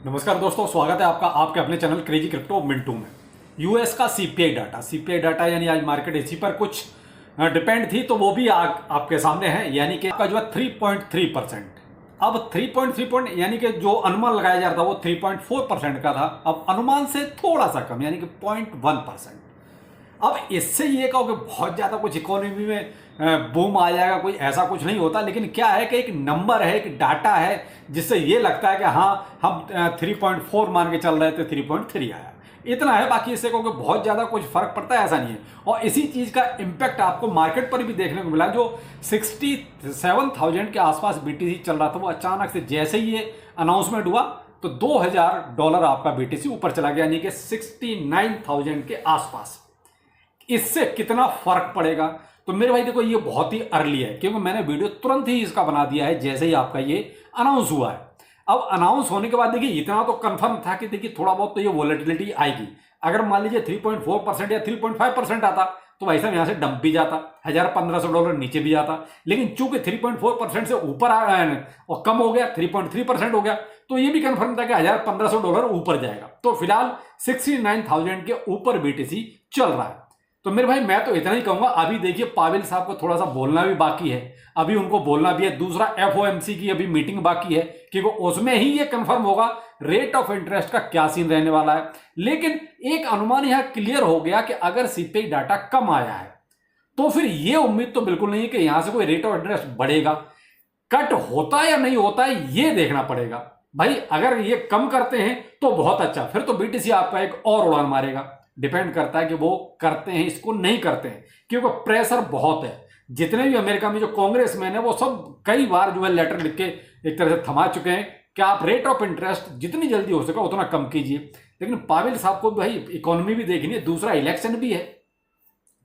नमस्कार दोस्तों, स्वागत है आपका आपके अपने चैनल क्रेजी क्रिप्टो मिंटू में। यूएस का सीपीआई डाटा यानी आज मार्केट इसी पर कुछ डिपेंड थी, तो वो भी आपके सामने है। यानी कि आपका जो है 3.3%। अब 3.3 यानी कि जो अनुमान लगाया जा रहा था वो 3.4% का था, अब अनुमान से थोड़ा सा कम यानी कि 0.1%। अब इससे ये कहो कि बहुत ज़्यादा कुछ इकोनॉमी में बूम आ जाएगा, कोई ऐसा कुछ नहीं होता। लेकिन क्या है कि एक नंबर है, एक डाटा है, जिससे ये लगता है कि हाँ हम 3.4 मान के चल रहे थे, 3.3 आया, इतना है। बाकी इससे कहो कि बहुत ज़्यादा कुछ फर्क पड़ता है, ऐसा नहीं है। और इसी चीज़ का इम्पैक्ट आपको मार्केट पर भी देखने को मिला। जो 67,000 के आसपास बीटीसी चल रहा था, वो अचानक से जैसे ही ये अनाउंसमेंट हुआ तो $2,000 आपका बीटीसी ऊपर चला गया, यानी कि 69,000 के आसपास। इससे कितना फर्क पड़ेगा? तो मेरे भाई देखो, ये बहुत ही अर्ली है, क्योंकि मैंने वीडियो तुरंत ही इसका बना दिया है जैसे ही आपका ये अनाउंस हुआ है। अब अनाउंस होने के बाद देखिए, इतना तो कंफर्म था कि देखिए थोड़ा बहुत तो ये वॉलेटिलिटी आएगी। अगर मान लीजिए 3.4% या 3.5% आता तो भाई साहब यहाँ से डंप भी जाता, $1,500 नीचे भी जाता। लेकिन चूंकि 3.4% से ऊपर और कम हो गया, 3.3% हो गया, तो ये भी कंफर्म था कि $1,500 ऊपर जाएगा। तो फिलहाल 69,000 के ऊपर बीटीसी चल रहा है। तो मेरे भाई मैं तो इतना ही कहूंगा, अभी देखिए पावेल साहब को थोड़ा सा बोलना भी बाकी है, अभी उनको बोलना भी है। दूसरा एफओएमसी की अभी मीटिंग बाकी है, क्योंकि उसमें ही ये कंफर्म होगा रेट ऑफ इंटरेस्ट का क्या सीन रहने वाला है। लेकिन एक अनुमान यहां क्लियर हो गया कि अगर सीपीआई डाटा कम आया है तो फिर ये उम्मीद तो बिल्कुल नहीं है कि यहां से कोई रेट ऑफ इंटरेस्ट बढ़ेगा। कट होता है या नहीं होता है ये देखना पड़ेगा भाई। अगर ये कम करते हैं तो बहुत अच्छा, फिर तो बीटीसी आपका एक और उड़ान मारेगा। डिपेंड करता है कि वो करते हैं इसको नहीं करते हैं, क्योंकि प्रेशर बहुत है। जितने भी अमेरिका में जो कांग्रेसमैन है वो सब कई बार जो है लेटर लिख के एक तरह से थमा चुके हैं कि आप रेट ऑफ इंटरेस्ट जितनी जल्दी हो सके उतना कम कीजिए। लेकिन पावेल साहब को भाई इकोनॉमी भी देखनी है, दूसरा इलेक्शन भी है,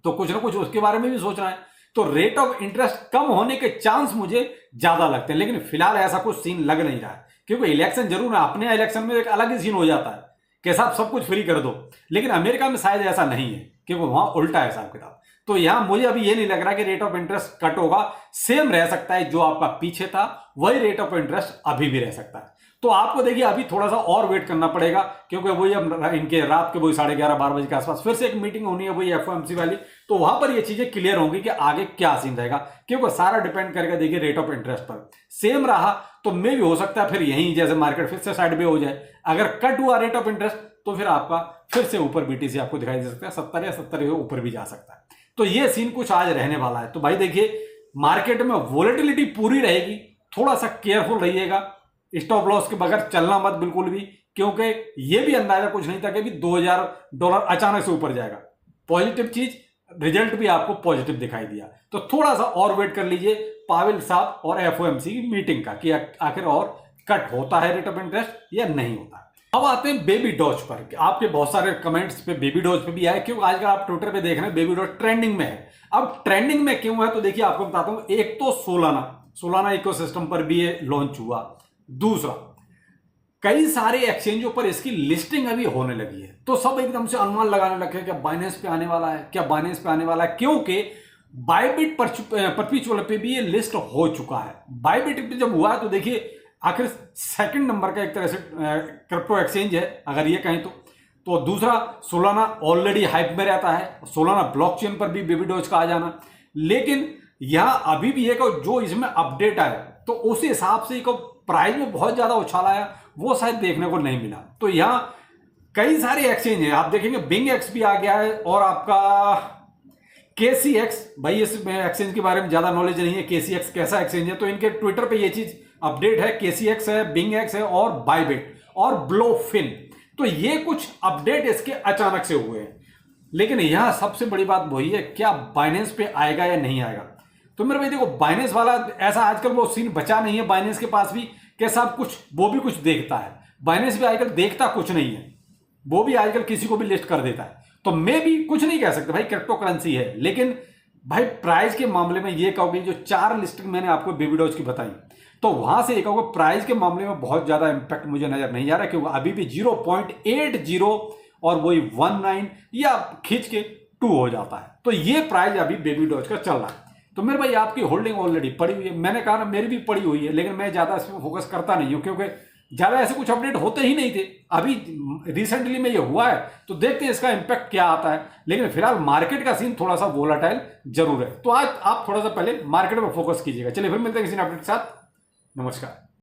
तो कुछ ना कुछ उसके बारे में भी सोचना है। तो रेट ऑफ इंटरेस्ट कम होने के चांस मुझे ज्यादा लगते हैं, लेकिन फिलहाल ऐसा कुछ सीन लग नहीं रहा है, क्योंकि इलेक्शन जरूर है। अपने इलेक्शन में एक अलग ही सीन हो जाता है कि साहब सब कुछ फ्री कर दो, लेकिन अमेरिका में शायद ऐसा नहीं है, क्योंकि वहां उल्टा है हिसाब किताब। तो यहां मुझे अभी ये नहीं लग रहा कि रेट ऑफ इंटरेस्ट कट होगा, सेम रह सकता है। जो आपका पीछे था वही रेट ऑफ इंटरेस्ट अभी भी रह सकता है। तो आपको देखिए अभी थोड़ा सा और वेट करना पड़ेगा, क्योंकि वही अब इनके रात के वही 11:30-12 बजे के आसपास फिर से एक मीटिंग होनी है, वही एफओएमसी वाली। तो वहां पर ये चीजें क्लियर होंगी कि आगे क्या सीन रहेगा, क्योंकि सारा डिपेंड करेगा देखिए रेट ऑफ इंटरेस्ट पर। सेम रहा तो मे भी हो सकता है फिर यहीं जैसे मार्केट फिर से साइड पे हो जाए। अगर कट हुआ रेट ऑफ इंटरेस्ट तो फिर आपका फिर से ऊपर बीटीसी आपको दिखाई दे सकता है, 70 या 70 के ऊपर भी जा सकता है। तो ये सीन कुछ आज रहने वाला है। तो भाई देखिए, मार्केट में वोलेटिलिटी पूरी रहेगी, थोड़ा सा केयरफुल रहिएगा, स्टॉप लॉस के बगैर चलना मत बिल्कुल भी, क्योंकि ये भी अंदाजा कुछ नहीं था कि $2,000 अचानक से ऊपर जाएगा। पॉजिटिव चीज, रिजल्ट भी आपको पॉजिटिव दिखाई दिया। तो थोड़ा सा और वेट कर लीजिए पावेल साहब और एफओएमसी की मीटिंग का, कि आखिर और कट होता है रेट ऑफ इंटरेस्ट या नहीं होता। अब आते हैं बेबी डॉज पर। आपके बहुत सारे कमेंट्स पे बेबी डॉज पे भी आए, क्योंकि आजकल आप ट्विटर पे देख रहे हैं बेबी डॉज ट्रेंडिंग में है। अब ट्रेंडिंग में क्यों है तो देखिए आपको बताता हूं। एक तो सोलाना इकोसिस्टम पर भी ये लॉन्च हुआ। दूसरा, कई सारे एक्सचेंजों पर इसकी लिस्टिंग अभी होने लगी है, तो सब एकदम से अनुमान लगाने लगे क्या बाइनेंस पे आने वाला है, क्या बाइनेंस पे आने वाला है, क्योंकि बायबिट परपेचुअल पे भी ये लिस्ट हो चुका है। बायबिट पे जब हुआ तो देखिए आखिर सेकंड नंबर का एक तरह से क्रिप्टो एक्सचेंज है, अगर ये कहें तो दूसरा सोलाना ऑलरेडी हाइप में रहता है, सोलाना ब्लॉकचेन पर भी बेबी डॉज का आ जाना। लेकिन यहां अभी भी एक जो इसमें अपडेट आया तो उस हिसाब से प्राइस में बहुत ज्यादा उछाल आया, वो शायद देखने को नहीं मिला। तो यहां कई सारे एक्सचेंज है, आप देखेंगे बिंग एक्स भी आ गया है, और आपका केसीएक्स, भाई इस एक्सचेंज के बारे में ज्यादा नॉलेज नहीं है केसीएक्स कैसा एक्सचेंज है, तो इनके ट्विटर पे ये चीज अपडेट है। केसीएक्स है, बिंग एक्स है, और बायबिट और ब्लोफिन। तो ये कुछ अपडेट इसके अचानक से हुए हैं। लेकिन यहां सबसे बड़ी बात वही है, क्या बाइनेंस पे आएगा या नहीं आएगा। तो मेरे भाई देखो, बाइनेंस वाला ऐसा आजकल वो सीन बचा नहीं है बाइनेंस के पास भी, कैसा कुछ वो भी कुछ देखता है। बाइनेंस भी आजकल देखता कुछ नहीं है, वो भी आजकल किसी को भी लिस्ट कर देता है। तो मैं भी कुछ नहीं कह सकता भाई, क्रिप्टो करेंसी है। लेकिन भाई प्राइस के मामले में ये कहोगे, जो 4 लिस्टिंग मैंने आपको बेबी डॉज की बताई, तो वहां से एक कहोगे प्राइस के मामले में बहुत ज्यादा इंपैक्ट मुझे नजर नहीं आ रहा, क्योंकि अभी भी 0.80 और वही 19 या खींच के 2 हो जाता है। तो ये प्राइस अभी बेबी डॉज का चल रहा है। तो मेरे भाई आपकी होल्डिंग ऑलरेडी पड़ी हुई है, मैंने कहा ना मेरी भी पड़ी हुई है, लेकिन मैं ज्यादा इसमें फोकस करता नहीं हूं, क्योंकि ज्यादा ऐसे कुछ अपडेट होते ही नहीं थे। अभी रिसेंटली में ये हुआ है तो देखते हैं इसका इंपैक्ट क्या आता है। लेकिन फिलहाल मार्केट का सीन थोड़ा सा वोलाटाइल जरूर है, तो आज आप थोड़ा सा पहले मार्केट पर फोकस कीजिएगा। चलिए फिर मिलते हैं किसी अपडेट के साथ। नमस्कार।